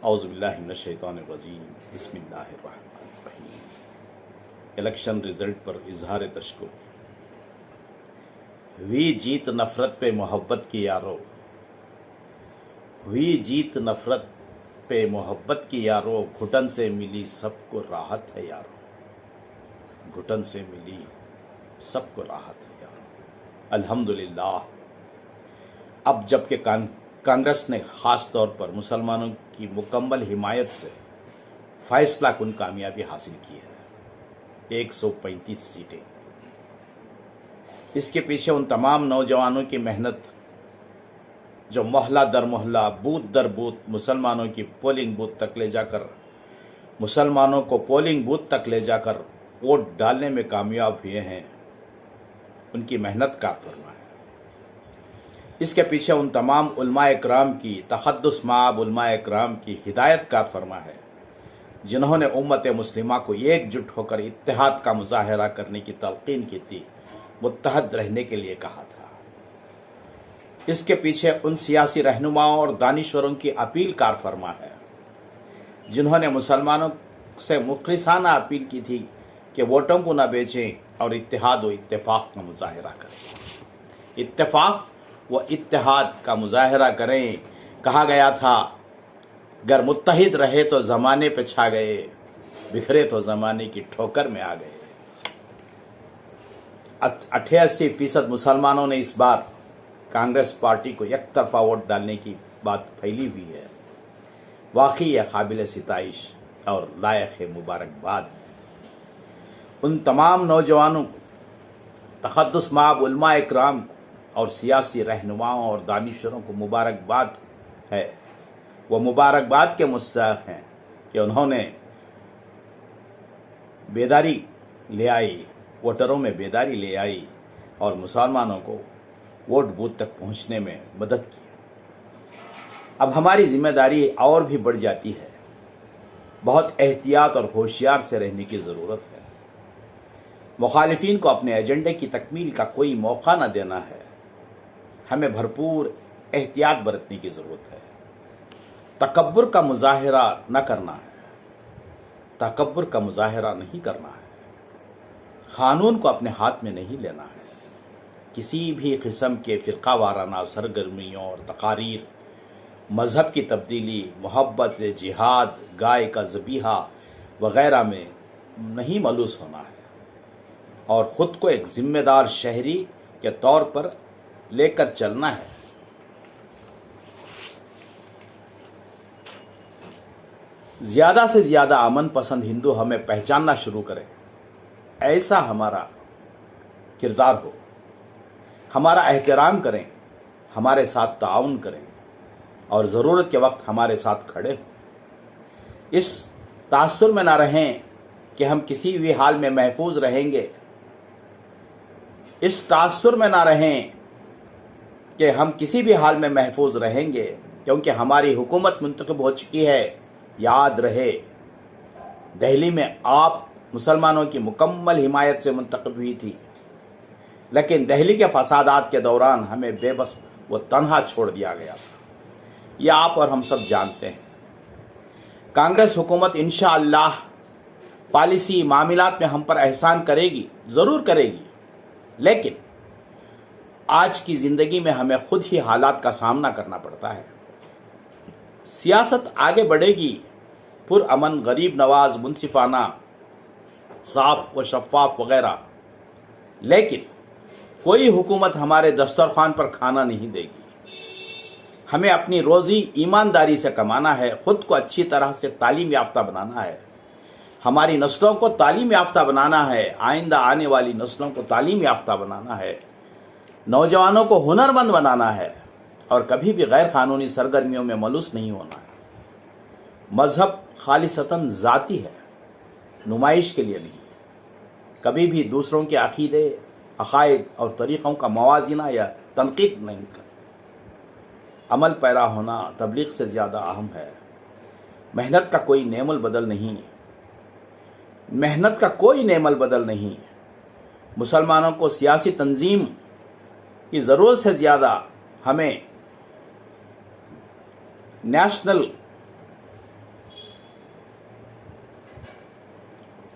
اعوذ باللہ من الشیطان الرجیم بسم اللہ الرحمن الرحیم۔ الیکشن رزلٹ پر اظہار تشکر۔ ہوئی جیت نفرت پہ محبت کی یارو، ہوئی جیت نفرت پہ محبت کی یارو، گھٹن سے ملی سب کو راحت ہے یارو، گھٹن سے ملی سب کو راحت ہے یارو۔ الحمدللہ اب جب کہ کانگریس نے خاص طور پر مسلمانوں کی مکمل حمایت سے فیصلہ کن کامیابی حاصل کی ہے، 135 سیٹیں۔ اس کے پیچھے ان تمام نوجوانوں کی محنت جو محلہ در محلہ، بوتھ در بوتھ مسلمانوں کی پولنگ بوتھ تک لے جا کر مسلمانوں کو پولنگ بوتھ تک لے جا کر ووٹ ڈالنے میں کامیاب ہوئے ہیں، ان کی محنت کا فرما ہے۔ اس کے پیچھے ان تمام علماء اکرام کی، تحدث مآب علماء اکرام کی ہدایت کار فرما ہے، جنہوں نے امت مسلمہ کو ایک جٹ ہو کر اتحاد کا مظاہرہ کرنے کی تلقین کی تھی، متحد رہنے کے لیے کہا تھا۔ اس کے پیچھے ان سیاسی رہنماؤں اور دانشوروں کی اپیل کار فرما ہے، جنہوں نے مسلمانوں سے مخلصانہ اپیل کی تھی کہ ووٹوں کو نہ بیچیں اور اتحاد و اتفاق کا مظاہرہ کریں، اتفاق و اتحاد کا مظاہرہ کریں۔ کہا گیا تھا گر متحد رہے تو زمانے پہ چھا گئے، بکھرے تو زمانے کی ٹھوکر میں آ گئے۔ 88% مسلمانوں نے اس بار کانگریس پارٹی کو یک طرفہ ووٹ ڈالنے کی بات پھیلی ہوئی ہے، واقعی یہ قابل ستائش اور لائق مبارکباد۔ ان تمام نوجوانوں کو، تحدث مآب علماء اکرام کو اور سیاسی رہنماؤں اور دانشوروں کو مبارکباد ہے، وہ مبارکباد کے مستحق ہیں کہ انہوں نے بیداری لے آئی، ووٹروں میں بیداری لے آئی اور مسلمانوں کو ووٹ بوتھ تک پہنچنے میں مدد کی۔ اب ہماری ذمہ داری اور بھی بڑھ جاتی ہے، بہت احتیاط اور ہوشیار سے رہنے کی ضرورت ہے۔ مخالفین کو اپنے ایجنڈے کی تکمیل کا کوئی موقع نہ دینا ہے، ہمیں بھرپور احتیاط برتنے کی ضرورت ہے۔ تکبر کا مظاہرہ نہ کرنا ہے، تکبر کا مظاہرہ نہیں کرنا ہے، قانون کو اپنے ہاتھ میں نہیں لینا ہے۔ کسی بھی قسم کے فرقہ وارانہ سرگرمیوں اور تقاریر، مذہب کی تبدیلی، محبت، جہاد، گائے کا ذبیحہ وغیرہ میں نہیں ملوث ہونا ہے اور خود کو ایک ذمہ دار شہری کے طور پر لے کر چلنا ہے۔ زیادہ سے زیادہ امن پسند ہندو ہمیں پہچاننا شروع کرے، ایسا ہمارا کردار ہو، ہمارا احترام کریں، ہمارے ساتھ تعاون کریں اور ضرورت کے وقت ہمارے ساتھ کھڑے ہوں۔ اس تاثر میں نہ رہیں کہ ہم کسی بھی حال میں محفوظ رہیں گے، اس تاثر میں نہ رہیں کہ ہم کسی بھی حال میں محفوظ رہیں گے، کیونکہ ہماری حکومت منتخب ہو چکی ہے۔ یاد رہے دہلی میں آپ مسلمانوں کی مکمل حمایت سے منتخب ہوئی تھی، لیکن دہلی کے فسادات کے دوران ہمیں بے بس و تنہا چھوڑ دیا گیا تھا، یہ آپ اور ہم سب جانتے ہیں۔ کانگریس حکومت انشاءاللہ پالیسی معاملات میں ہم پر احسان کرے گی، ضرور کرے گی، لیکن آج کی زندگی میں ہمیں خود ہی حالات کا سامنا کرنا پڑتا ہے۔ سیاست آگے بڑھے گی، پرامن، غریب نواز، منصفانہ، صاف و شفاف وغیرہ، لیکن کوئی حکومت ہمارے دسترخوان پر کھانا نہیں دے گی۔ ہمیں اپنی روزی ایمانداری سے کمانا ہے، خود کو اچھی طرح سے تعلیم یافتہ بنانا ہے، ہماری نسلوں کو تعلیم یافتہ بنانا ہے، آئندہ آنے والی نسلوں کو تعلیم یافتہ بنانا ہے، نوجوانوں کو ہنرمند بنانا ہے اور کبھی بھی غیر قانونی سرگرمیوں میں ملوث نہیں ہونا ہے۔ مذہب خالصتاً ذاتی ہے، نمائش کے لیے نہیں۔ کبھی بھی دوسروں کے عقیدے، عقائد اور طریقوں کا موازنہ یا تنقید نہیں کرنا۔ عمل پیرا ہونا تبلیغ سے زیادہ اہم ہے۔ محنت کا کوئی نعم البدل نہیں، محنت کا کوئی نعم البدل نہیں۔ مسلمانوں کو سیاسی تنظیم کی ضرورت سے زیادہ ہمیں نیشنل